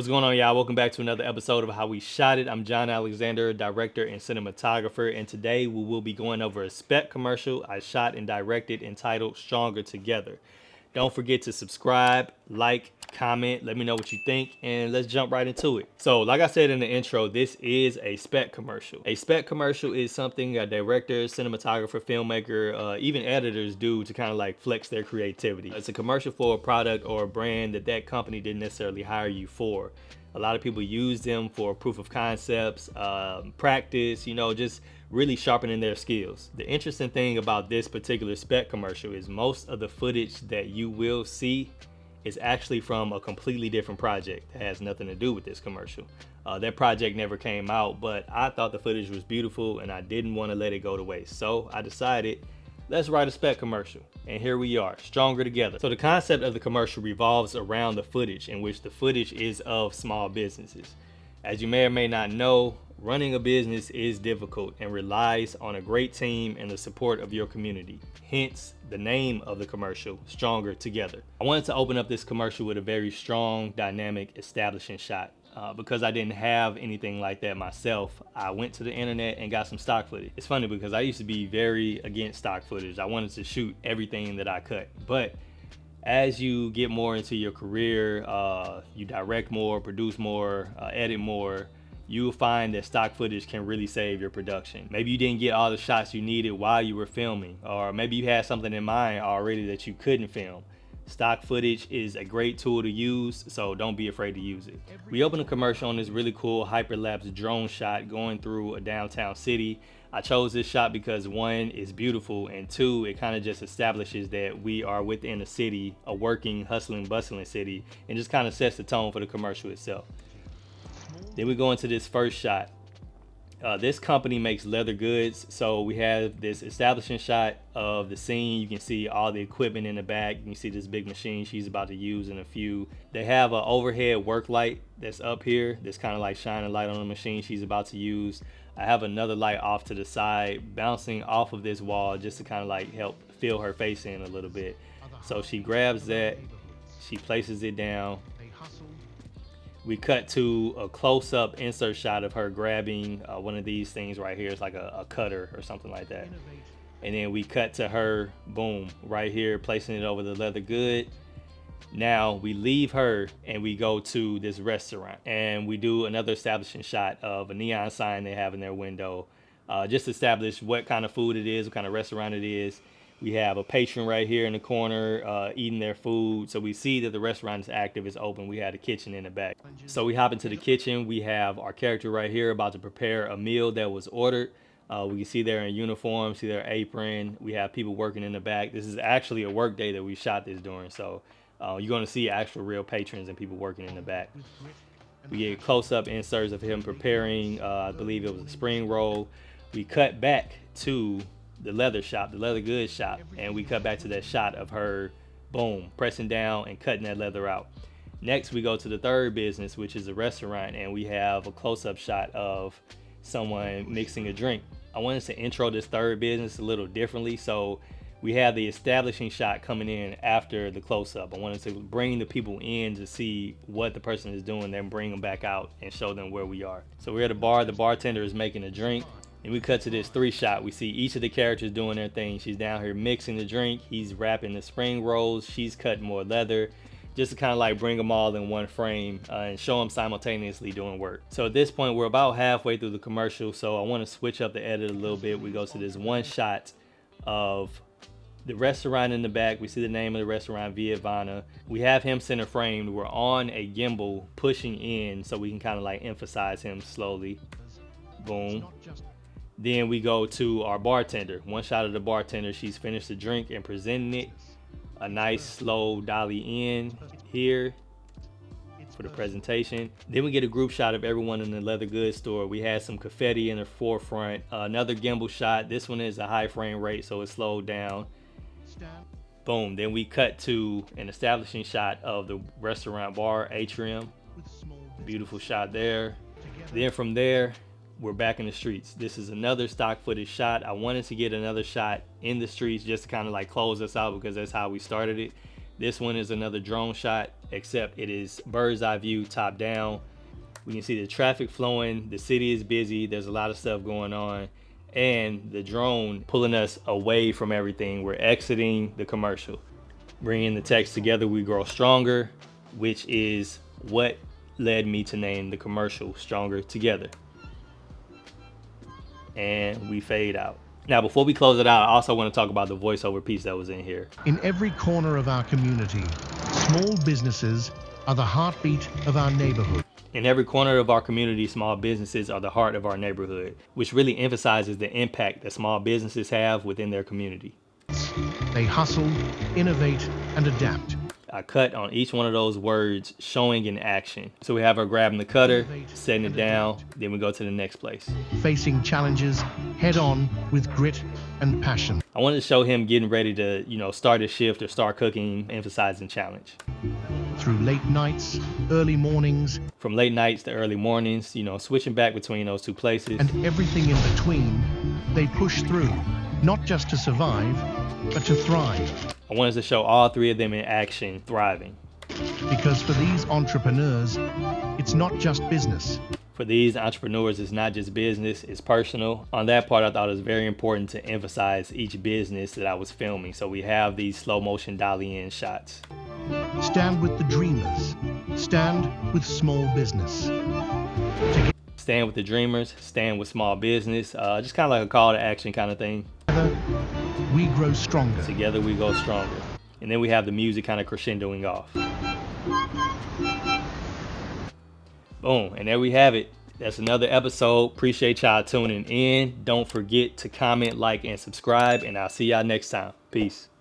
What's going on, y'all? Welcome back to another episode of How We Shot It. I'm John Alexander, director and cinematographer, and today we will be going over a Spec commercial I shot and directed entitled Stronger Together. Don't forget to subscribe, like, comment, let me know what you think, and let's jump right into it. So, like I said in the intro, this is a Spec commercial. A Spec commercial is something a director, cinematographer, filmmaker, even editors do to kind of like flex their creativity. It's a commercial for a product or a brand that company didn't necessarily hire you for. A lot of people use them for proof of concepts, practice, just really sharpening their skills. The interesting thing about this particular Spec commercial is most of the footage that you will see is actually from a completely different project that has nothing to do with this commercial. That project never came out, but I thought the footage was beautiful and I didn't want to let it go to waste. So I decided, let's write a Spec commercial. And here we are, Stronger Together. So the concept of the commercial revolves around the footage, in which the footage is of small businesses. As you may or may not know, running a business is difficult and relies on a great team and the support of your community. Hence the name of the commercial, Stronger Together. I wanted to open up this commercial with a very strong, dynamic, establishing shot. Because I didn't have anything like that myself, I went to the internet and got some stock footage. It's funny because I used to be very against stock footage. I wanted to shoot everything that I cut. But as you get more into your career, you direct more, produce more, edit more, you'll find that stock footage can really save your production. Maybe you didn't get all the shots you needed while you were filming, or maybe you had something in mind already that you couldn't film. Stock footage is a great tool to use, so don't be afraid to use it. We open a commercial on this really cool hyperlapse drone shot going through a downtown city. I chose this shot because one, it's beautiful, and two, it kind of just establishes that we are within a city, a working, hustling, bustling city, and just kind of sets the tone for the commercial itself. Then we go into this first shot. This company makes leather goods, so we have this establishing shot of the scene. You can see all the equipment in the back. You can see this big machine she's about to use in a few. They have an overhead work light that's up here that's kind of like shining light on the machine she's about to use. I have another light off to the side bouncing off of this wall just to kind of like help fill her face in a little bit. So she grabs that, she places it down. We cut to a close-up insert shot of her grabbing one of these things right here. It's like a cutter or something like that. And then we cut to her, boom, right here, placing it over the leather good. Now we leave her and we go to this restaurant and we do another establishing shot of a neon sign they have in their window. Just establish what kind of food it is, what kind of restaurant it is. We have a patron right here in the corner eating their food. So we see that the restaurant is active, it's open. We have a kitchen in the back. So we hop into the kitchen. We have our character right here about to prepare a meal that was ordered. We can see they're in uniform, see their apron. We have people working in the back. This is actually a work day that we shot this during. So you're going to see actual real patrons and people working in the back. We get close-up inserts of him preparing, I believe it was a spring roll. We cut back to the leather shop, the leather goods shop, and we cut back to that shot of her, boom, pressing down and cutting that leather out. Next, we go to the third business, which is a restaurant, and we have a close-up shot of someone mixing a drink. I wanted to intro this third business a little differently, so we have the establishing shot coming in after the close-up. I wanted to bring the people in to see what the person is doing, then bring them back out and show them where we are. So we're at a bar, the bartender is making a drink. And we cut to this three shot. We see each of the characters doing their thing. She's down here mixing the drink. He's wrapping the spring rolls. She's cutting more leather, just to kind of like bring them all in one frame and show them simultaneously doing work. So at this point, we're about halfway through the commercial. So I want to switch up the edit a little bit. We go to this one shot of the restaurant in the back. We see the name of the restaurant, Via Vana. We have him center framed. We're on a gimbal pushing in so we can kind of like emphasize him slowly. Boom. Then we go to our bartender. One shot of the bartender. She's finished the drink and presenting it. A nice slow dolly in here for the presentation. Then we get a group shot of everyone in the leather goods store. We had some confetti in the forefront. Another gimbal shot. This one is a high frame rate, so it's slowed down. Boom. Then we cut to an establishing shot of the restaurant bar atrium. Beautiful shot there. Then from there, we're back in the streets. This is another stock footage shot. I wanted to get another shot in the streets just to kind of like close us out because that's how we started it. This one is another drone shot except it is bird's eye view, top down. We can see the traffic flowing, the city is busy, there's a lot of stuff going on, and the drone pulling us away from everything. We're exiting the commercial. Bringing the text together, we grow stronger, which is what led me to name the commercial Stronger Together. And we fade out. Now, before we close it out, I also want to talk about the voiceover piece that was in here. In every corner of our community, small businesses are the heartbeat of our neighborhood. In every corner of our community, small businesses are the heart of our neighborhood, which really emphasizes the impact that small businesses have within their community. They hustle, innovate, and adapt. I cut on each one of those words, showing in action. So we have her grabbing the cutter, setting it down, then we go to the next place. Facing challenges head on with grit and passion. I wanted to show him getting ready to, start his shift or start cooking, emphasizing challenge. Through late nights, early mornings. From late nights to early mornings, switching back between those two places. And everything in between, they push through, not just to survive, but to thrive. I wanted to show all three of them in action, thriving. Because for these entrepreneurs, it's not just business. For these entrepreneurs, it's not just business, it's personal. On that part, I thought it was very important to emphasize each business that I was filming. So we have these slow motion dolly in shots. Stand with the dreamers. Stand with small business. Stand with the dreamers, stand with small business. Just kind of like a call to action kind of thing. Together, we grow stronger. Together we go stronger. And then we have the music kind of crescendoing off. Boom, and there we have it. That's another episode. Appreciate y'all tuning in. Don't forget to comment, like, and subscribe, and I'll see y'all next time. Peace.